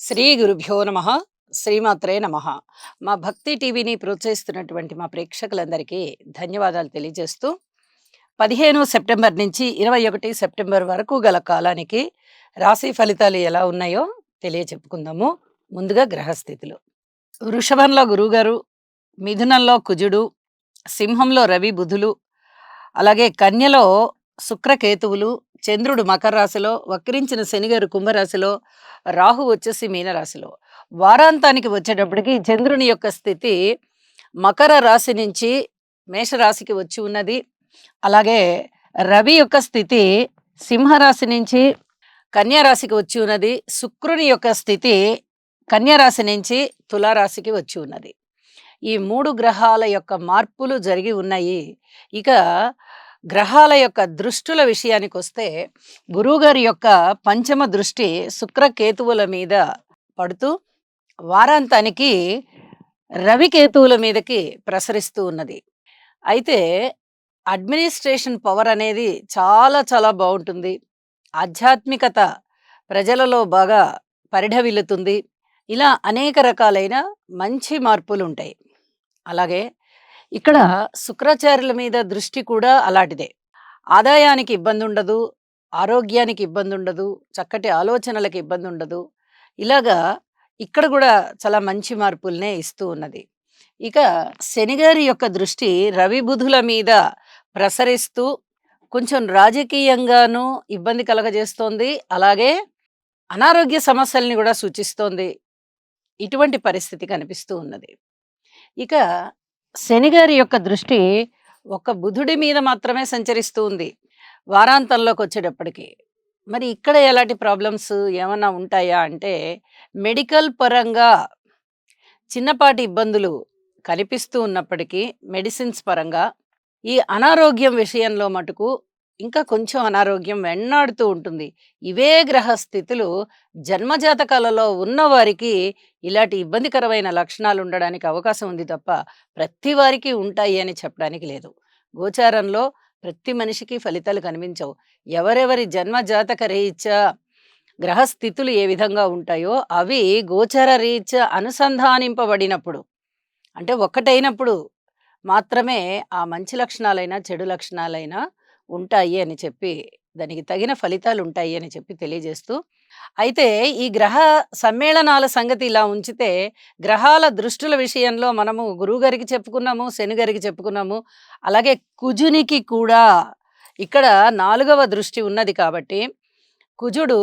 శ్రీ గురుభ్యో నమ. శ్రీమాత్రే నమ. మా భక్తి టీవీని ప్రోత్సహిస్తున్నటువంటి మా ప్రేక్షకులందరికీ ధన్యవాదాలు తెలియజేస్తూ 15 సెప్టెంబర్ నుంచి 21 సెప్టెంబర్ వరకు గల కాలానికి రాశి ఫలితాలు ఎలా ఉన్నాయో తెలియచెప్పుకుందాము. ముందుగా గ్రహస్థితులు. వృషభంలో గురువుగారు, మిథునంలో కుజుడు, సింహంలో రవి బుధులు, అలాగే కన్యలో శుక్రకేతువులు, చంద్రుడు మకర రాశిలో, వక్రించిన శనిగారు కుంభరాశిలో, రాహు వచ్చేసి మీనరాశిలో. వారాంతానికి వచ్చేటప్పటికి చంద్రుని యొక్క స్థితి మకర రాశి నుంచి మేషరాశికి వచ్చి ఉన్నది. అలాగే రవి యొక్క స్థితి సింహరాశి నుంచి కన్యా రాశికి వచ్చి ఉన్నది. శుక్రుని యొక్క స్థితి కన్యా రాశి నుంచి తులారాశికి వచ్చి ఉన్నది. ఈ 3 గ్రహాల యొక్క మార్పులు జరిగి ఉన్నాయి. ఇక గ్రహాల యొక్క దృష్టుల విషయానికొస్తే గురువుగారి యొక్క పంచమ దృష్టి శుక్రకేతువుల మీద పడుతూ వారాంతానికి రవికేతువుల మీదకి ప్రసరిస్తూ ఉన్నది. అయితే అడ్మినిస్ట్రేషన్ పవర్ అనేది చాలా చాలా బాగుంటుంది. ఆధ్యాత్మికత ప్రజలలో బాగా పరిఢవిల్లుతుంది. ఇలా అనేక రకాలైన మంచి మార్పులు ఉంటాయి. అలాగే ఇక్కడ శుక్రాచార్యుల మీద దృష్టి కూడా అలాంటిదే. ఆదాయానికి ఇబ్బంది ఉండదు, ఆరోగ్యానికి ఇబ్బంది ఉండదు, చక్కటి ఆలోచనలకు ఇబ్బంది ఉండదు. ఇలాగా ఇక్కడ కూడా చాలా మంచి మార్పుల్నే ఇస్తూ ఉన్నది. ఇక శనిగారి యొక్క దృష్టి రవి బుధుల మీద ప్రసరిస్తూ కొంచెం రాజకీయంగాను ఇబ్బంది కలగజేస్తోంది. అలాగే అనారోగ్య సమస్యల్ని కూడా సూచిస్తోంది. ఇటువంటి పరిస్థితి కనిపిస్తూ ఉన్నది. ఇక శనిగారి యొక్క దృష్టి ఒక బుధుడి మీద మాత్రమే సంచరిస్తూ ఉంది వారాంతంలోకి వచ్చేటప్పటికి. మరి ఇక్కడ ఎలాంటి ప్రాబ్లమ్స్ ఏమన్నా ఉంటాయా అంటే మెడికల్ పరంగా చిన్నపాటి ఇబ్బందులు కనిపిస్తూ ఉన్నప్పటికీ మెడిసిన్స్ పరంగా ఈ అనారోగ్యం విషయంలో మటుకు ఇంకా కొంచెం అనారోగ్యం వెన్నాడుతూ ఉంటుంది. ఇవే గ్రహ స్థితులు జన్మజాతకాలలో ఉన్నవారికి ఇలాంటి ఇబ్బందికరమైన లక్షణాలు ఉండడానికి అవకాశం ఉంది తప్ప ప్రతి వారికి ఉంటాయి అని చెప్పడానికి లేదు. గోచారంలో ప్రతి మనిషికి ఫలితాలు కనిపించవు. ఎవరెవరి జన్మజాతక రీత్యా గ్రహస్థితులు ఏ విధంగా ఉంటాయో అవి గోచర రీత్యా అనుసంధానింపబడినప్పుడు అంటే ఒక్కటైనప్పుడు మాత్రమే ఆ మంచి లక్షణాలైనా చెడు లక్షణాలైనా ఉంటాయి అని చెప్పి దానికి తగిన ఫలితాలు ఉంటాయి అని చెప్పి తెలియజేస్తూ అయితే ఈ గ్రహ సమ్మేళనాల సంగతి ఇలా ఉంచితే గ్రహాల దృష్టుల విషయంలో మనము గురువుగారికి చెప్పుకున్నాము, శనిగారికి చెప్పుకున్నాము. అలాగే కుజునికి కూడా ఇక్కడ 4వ దృష్టి ఉన్నది కాబట్టి కుజుడు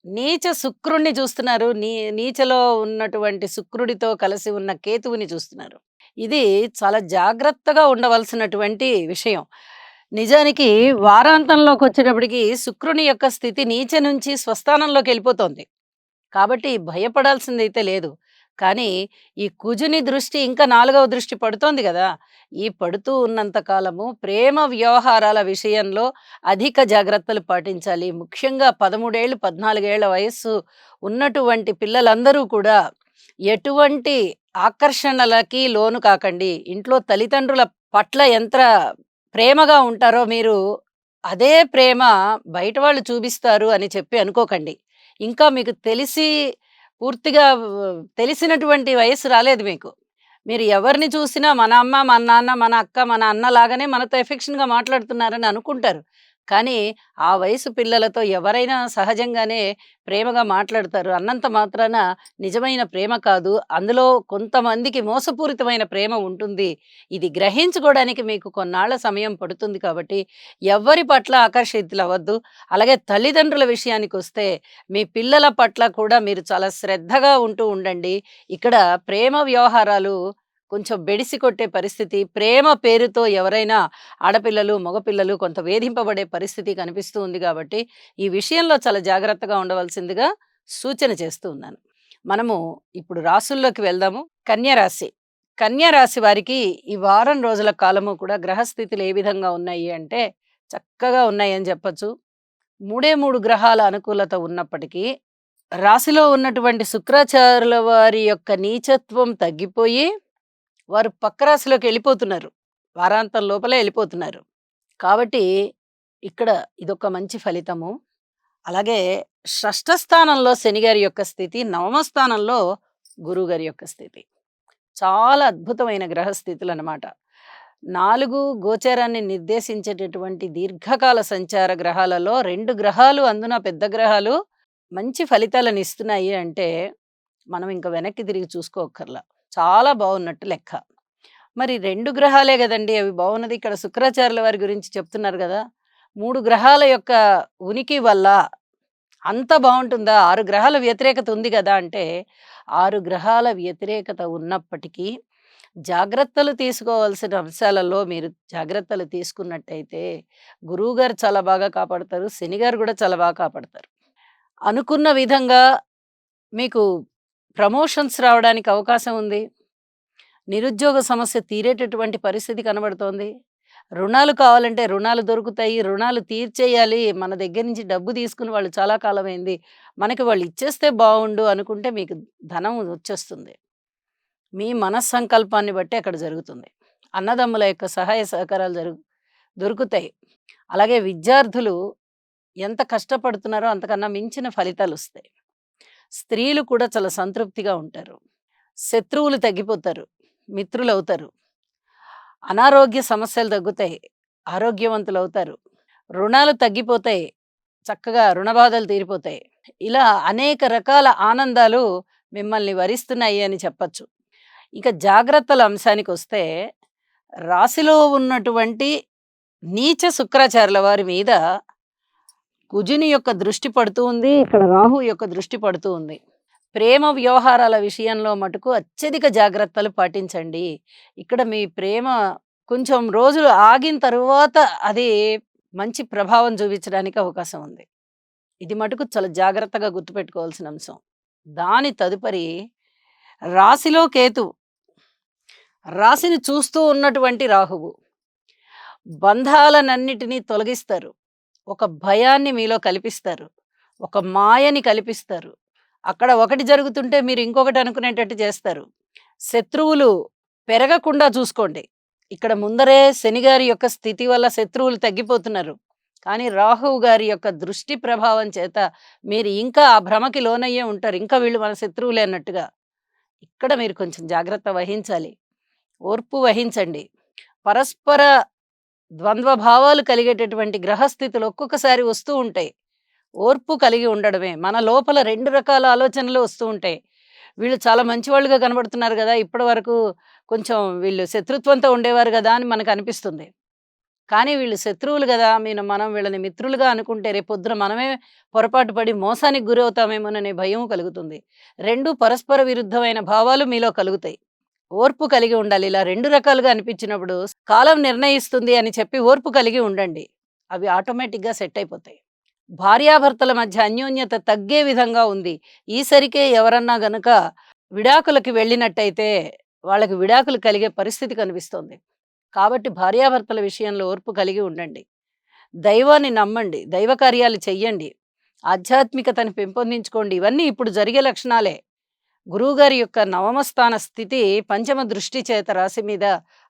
నీచ శుక్రుణ్ణి చూస్తున్నారు. నీచలో ఉన్నటువంటి శుక్రుడితో కలిసి ఉన్న కేతువుని చూస్తున్నారు. ఇది చాలా జాగ్రత్తగా ఉండవలసినటువంటి విషయం. నిజానికి వారాంతంలోకి వచ్చేటప్పటికి శుక్రుని యొక్క స్థితి నీచ నుంచి స్వస్థానంలోకి వెళ్ళిపోతోంది. కాబట్టి భయపడాల్సిందైతే లేదు. కానీ ఈ కుజుని దృష్టి ఇంకా 4వ దృష్టి పడుతోంది గదా! ఈ పడుతూ ఉన్నంత కాలము ప్రేమ వ్యవహారాల విషయంలో అధిక జాగ్రత్తలు పాటించాలి. ముఖ్యంగా 13 ఏళ్ళు, 14 ఏళ్ల వయస్సు ఉన్నటువంటి పిల్లలందరూ కూడా ఎటువంటి ఆకర్షణలకి లోను కాకండి. ఇంట్లో తల్లిదండ్రుల పట్ల ఎంత ప్రేమగా ఉంటారో మీరు అదే ప్రేమ బయట వాళ్ళు చూపిస్తారు అని చెప్పి అనుకోకండి. ఇంకా మీకు పూర్తిగా తెలిసినటువంటి వయస్సు రాలేదు మీకు. మీరు ఎవరిని చూసినా మన అమ్మ, మన నాన్న, మన అక్క, మన అన్న లాగానే మనతో ఎఫెక్షన్‌గా మాట్లాడుతున్నారని అనుకుంటారు. కానీ ఆ వయసు పిల్లలతో ఎవరైనా సహజంగానే ప్రేమగా మాట్లాడతారు. అన్నంత మాత్రాన నిజమైన ప్రేమ కాదు. అందులో కొంతమందికి మోసపూరితమైన ప్రేమ ఉంటుంది. ఇది గ్రహించుకోవడానికి మీకు కొన్నాళ్ల సమయం పడుతుంది కాబట్టి ఎవ్వరి పట్ల ఆకర్షితులవ్వద్దు. అలాగే తల్లిదండ్రుల విషయానికొస్తే మీ పిల్లల పట్ల కూడా మీరు చాలా శ్రద్ధగా ఉంటూ ఉండండి. ఇక్కడ ప్రేమ వ్యవహారాలు కొంచెం బెడిసి కొట్టే పరిస్థితి, ప్రేమ పేరుతో ఎవరైనా ఆడపిల్లలు, మగపిల్లలు కొంత వేధింపబడే పరిస్థితి కనిపిస్తూ ఉంది కాబట్టి, ఈ విషయంలో చాలా జాగ్రత్తగా ఉండవలసిందిగా సూచన చేస్తూ ఉన్నాను. మనము ఇప్పుడు రాసుల్లోకి వెళ్దాము. కన్యా రాశి. కన్యా రాశి వారికి ఈ వారం రోజుల కాలము కూడా గ్రహస్థితులు ఏ విధంగా ఉన్నాయి అంటే చక్కగా ఉన్నాయని చెప్పొచ్చు. 3 గ్రహాల అనుకూలత ఉన్నప్పటికీ రాశిలో ఉన్నటువంటి శుక్రాచార్యుల వారి యొక్క నీచత్వం తగ్గిపోయి వారు పక్క రాశిలోకి వెళ్ళిపోతున్నారు. వారాంతం లోపలే వెళ్ళిపోతున్నారు. కాబట్టి ఇక్కడ ఇదొక మంచి ఫలితము. అలాగే షష్ఠ స్థానంలో శని గారి యొక్క స్థితి, నవమ స్థానంలో గురువు గారి యొక్క స్థితి. చాలా అద్భుతమైన గ్రహ స్థితులనమాట. 4 గోచరాన్ని నిర్దేశించేటటువంటి దీర్ఘకాల సంచార గ్రహాలలో 2 గ్రహాలు, అందున పెద్ద గ్రహాలు మంచి ఫలితాలనిస్తున్నాయి అంటే, మనం ఇంక వెనక్కి తిరిగి చూసుకోక్కర్లా. చాలా బావున్నట్టు లెక్క. మరి 2 గ్రహాలే గదండీ! అవి బావున్నది. ఇక్కడ శుక్రాచార్యుల వారి గురించి చెప్తున్నారు గదా! 3 గ్రహాల యొక్క ఉనికి వల్ల అంత బావుంటుందా? 6 గ్రహాల వ్యతిరేకత ఉంది గదా! అంటే, 6 గ్రహాల వ్యతిరేకత ఉన్నప్పటికీ, జాగ్రత్తలు తీసుకోవాల్సిన అంశాలలో మీరు జాగ్రత్తలు తీసుకున్నట్టయితే, గురువుగారు చాలా బాగా కాపాడతారు. శని గారు గూడా చాలా బాగా కాపాడతారు. అనుకున్న విధంగా మీకు ప్రమోషన్స్ రావడానికి అవకాశం ఉంది. నిరుద్యోగ సమస్య తీరేటటువంటి పరిస్థితి కనబడుతోంది. రుణాలు కావాలంటే రుణాలు దొరుకుతాయి. రుణాలు తీర్చేయాలి. మన దగ్గర నుంచి డబ్బు తీసుకుని వాళ్ళు చాలా కాలమైంది. మనకి వాళ్ళు ఇచ్చేస్తే బావుండు అనుకుంటే మీకు ధనం వచ్చేస్తుంది. మీ మనస్సంకల్పాన్ని బట్టి అక్కడ జరుగుతుంది. అన్నదమ్ముల యొక్క సహాయ సహకారాలు దొరుకుతాయి. అలాగే విద్యార్థులు ఎంత కష్టపడుతున్నారో అంతకన్నా మించిన ఫలితాలొస్తాయి. స్త్రీలు కూడా చాలా సంతృప్తిగా ఉంటారు. శత్రువులు తగ్గిపోతారు. మిత్రులవుతారు. అనారోగ్య సమస్యలు తగ్గుతాయి. ఆరోగ్యవంతులవుతారు. రుణాలు తగ్గిపోతాయి. చక్కగా రుణ బాధలు తీరిపోతాయి. ఇలా అనేక రకాల ఆనందాలు మిమ్మల్ని వరిస్తున్నాయి అని చెప్పచ్చు. ఇక జాగ్రత్తల అంశానికొస్తే, రాశిలో ఉన్నటువంటి నీచ శుక్రాచార్యుల వారి మీద కుజుని యొక్క దృష్టి పడుతూ ఉంది. ఇక్కడ రాహువు యొక్క దృష్టి పడుతూ ఉంది. ప్రేమ వ్యవహారాల విషయంలో మటుకు అత్యధిక జాగ్రత్తలు పాటించండి. ఇక్కడ మీ ప్రేమ కొంచెం రోజులు ఆగిన తరువాత అది మంచి ప్రభావం చూపించడానికి అవకాశం ఉంది. ఇది మటుకు చాలా జాగ్రత్తగా గుర్తుపెట్టుకోవాల్సిన అంశం. దాని తదుపరి రాశిలో కేతు, రాశిని చూస్తూ ఉన్నటువంటి రాహువు బంధాలనన్నిటినీ తొలగిస్తారు. ఒక భయాన్ని మీలో కల్పిస్తారు. ఒక మాయని కల్పిస్తారు. అక్కడ ఒకటి జరుగుతుంటే మీరు ఇంకొకటి అనుకునేటట్టు చేస్తారు. శత్రువులు పెరగకుండా చూసుకోండి. ఇక్కడ ముందరే శని గారి యొక్క స్థితి వల్ల శత్రువులు తగ్గిపోతున్నారు. కానీ రాహువు గారి యొక్క దృష్టి ప్రభావం చేత మీరు ఇంకా ఆ భ్రమకి లోనయ్యే ఉంటారు. ఇంకా వీళ్ళు మన శత్రువులే అన్నట్టుగా. ఇక్కడ మీరు కొంచెం జాగ్రత్త వహించాలి. ఓర్పు వహించండి. పరస్పర ద్వంద్వ భావాలు కలిగేటటువంటి గ్రహస్థితులు ఒక్కొక్కసారి వస్తూ ఉంటాయి. ఓర్పు కలిగి ఉండడమే. మన లోపల 2 రకాల ఆలోచనలు వస్తూ ఉంటాయి. వీళ్ళు చాలా మంచివాళ్ళుగా కనబడుతున్నారు గదా! ఇప్పటి వరకు కొంచెం వీళ్ళు శత్రుత్వంతో ఉండేవారు గదా! అని మనకనిపిస్తుంది. కానీ వీళ్ళు శత్రువులు గదా! మనం వీళ్ళని మిత్రులుగా అనుకుంటే రేపొద్దున మనమే పొరపాటు పడి మోసానికి గురవుతామేమోననే భయం కలుగుతుంది. 2 పరస్పర విరుద్ధమైన భావాలు మీలో కలుగుతాయి. ఓర్పు కలిగి ఉండాలి. ఇలా 2 రకాలుగా అనిపించినప్పుడు కాలం నిర్ణయిస్తుంది అని చెప్పి ఓర్పు కలిగి ఉండండి. అవి ఆటోమేటిక్‌గా సెట్ అయిపోతాయి. భార్యాభర్తల మధ్య అన్యోన్యత తగ్గే విధంగా ఉంది. ఈసరికే ఎవరన్నా గనక విడాకులకి వెళ్ళినట్టయితే వాళ్ళకి విడాకులు కలిగే పరిస్థితి కనిపిస్తోంది. కాబట్టి భార్యాభర్తల విషయంలో ఓర్పు కలిగి ఉండండి. దైవాన్ని నమ్మండి. దైవ కార్యాలు చెయ్యండి. ఆధ్యాత్మికతను పెంపొందించుకోండి. ఇవన్నీ ఇప్పుడు జరిగే లక్షణాలే. గురువుగారి యొక్క నవమ స్థాన స్థితి పంచమ దృష్టి చేత రాశి మీద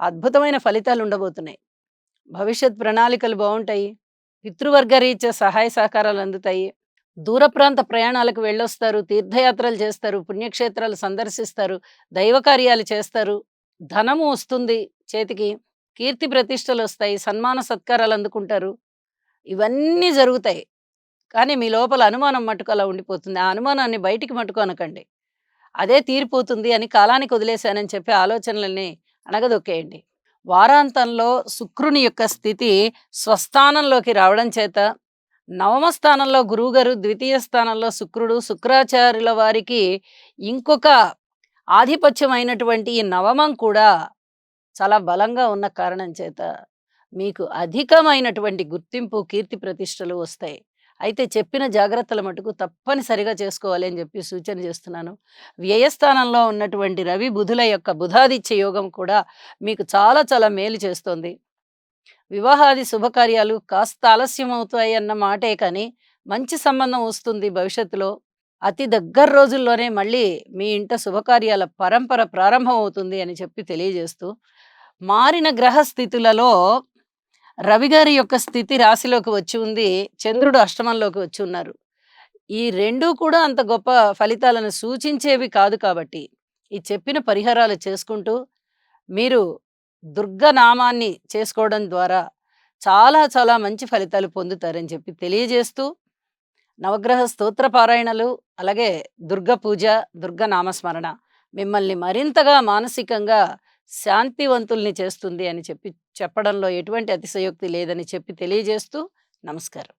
అద్భుతమైన ఫలితాలు ఉండబోతున్నాయి. భవిష్యత్ ప్రణాళికలు బావుంటాయి. పితృవర్గ రీత్యా సహాయ సహకారాలు అందుతాయి. దూర ప్రాంత ప్రయాణాలకు వెళ్ళొస్తారు. తీర్థయాత్రలు చేస్తారు. పుణ్యక్షేత్రాలు సందర్శిస్తారు. దైవ కార్యాలు చేస్తారు. ధనము వస్తుంది చేతికి. కీర్తి ప్రతిష్టలొస్తాయి. సన్మాన సత్కారాలు అందుకుంటారు. ఇవన్నీ జరుగుతాయి. కానీ మీ లోపల అనుమానం మట్టుకు అలా ఉండిపోతుంది. ఆ అనుమానాన్ని బయటికి మట్టుకు అనకండి. అదే తీరిపోతుంది అని కాలానికి వదిలేశానని చెప్పి ఆలోచనలని అణగదొక్కేయండి. వారాంతంలో శుక్రుని యొక్క స్థితి స్వస్థానంలోకి రావడం చేత, నవమ స్థానంలో గురువుగారు, ద్వితీయ స్థానంలో శుక్రుడు, శుక్రాచార్యుల వారికి ఇంకొక ఆధిపత్యమైనటువంటి ఈ నవమం కూడా చాలా బలంగా ఉన్న కారణం చేత మీకు అధికమైనటువంటి గుర్తింపు, కీర్తి ప్రతిష్టలు వస్తాయి. అయితే చెప్పిన జాగ్రత్తల మటుకు తప్పనిసరిగా చేసుకోవాలి అని చెప్పి సూచన చేస్తున్నాను. వ్యయస్థానంలో ఉన్నటువంటి రవి, బుధుల యొక్క బుధాదిత్య యోగం కూడా మీకు చాలా చాలా మేలు చేస్తోంది. వివాహాది శుభకార్యాలు కాస్త ఆలస్యం అవుతాయి అన్న మాటే కానీ మంచి సంబంధం వస్తుంది భవిష్యత్తులో. అతి దగ్గర రోజుల్లోనే మళ్ళీ మీ ఇంట శుభకార్యాల పరంపర ప్రారంభం అవుతుంది అని చెప్పి తెలియజేస్తూ, మారిన గ్రహ స్థితులలో రవి గారి యొక్క స్థితి రాశిలోకి వచ్చి ఉంది. చంద్రుడు అష్టమంలోకి వచ్చి ఉన్నారు. ఈ 2 కూడా అంత గొప్ప ఫలితాలను సూచించేవి కాదు కాబట్టి, ఈ చెప్పిన పరిహారాలు చేసుకుంటూ, మీరు దుర్గ నామాన్ని చేసుకోవడం ద్వారా చాలా చాలా మంచి ఫలితాలు పొందుతారని చెప్పి తెలియజేస్తూ, నవగ్రహ స్తోత్ర పారాయణలు, అలాగే దుర్గ పూజ, దుర్గ నామస్మరణ మిమ్మల్ని మరింతగా మానసికంగా శాంతివంతుల్ని చేస్తుంది అని చెప్పి చెప్పడంలో ఎటువంటి అతిశయోక్తి లేదని చెప్పి తెలియజేస్తూ నమస్కారం.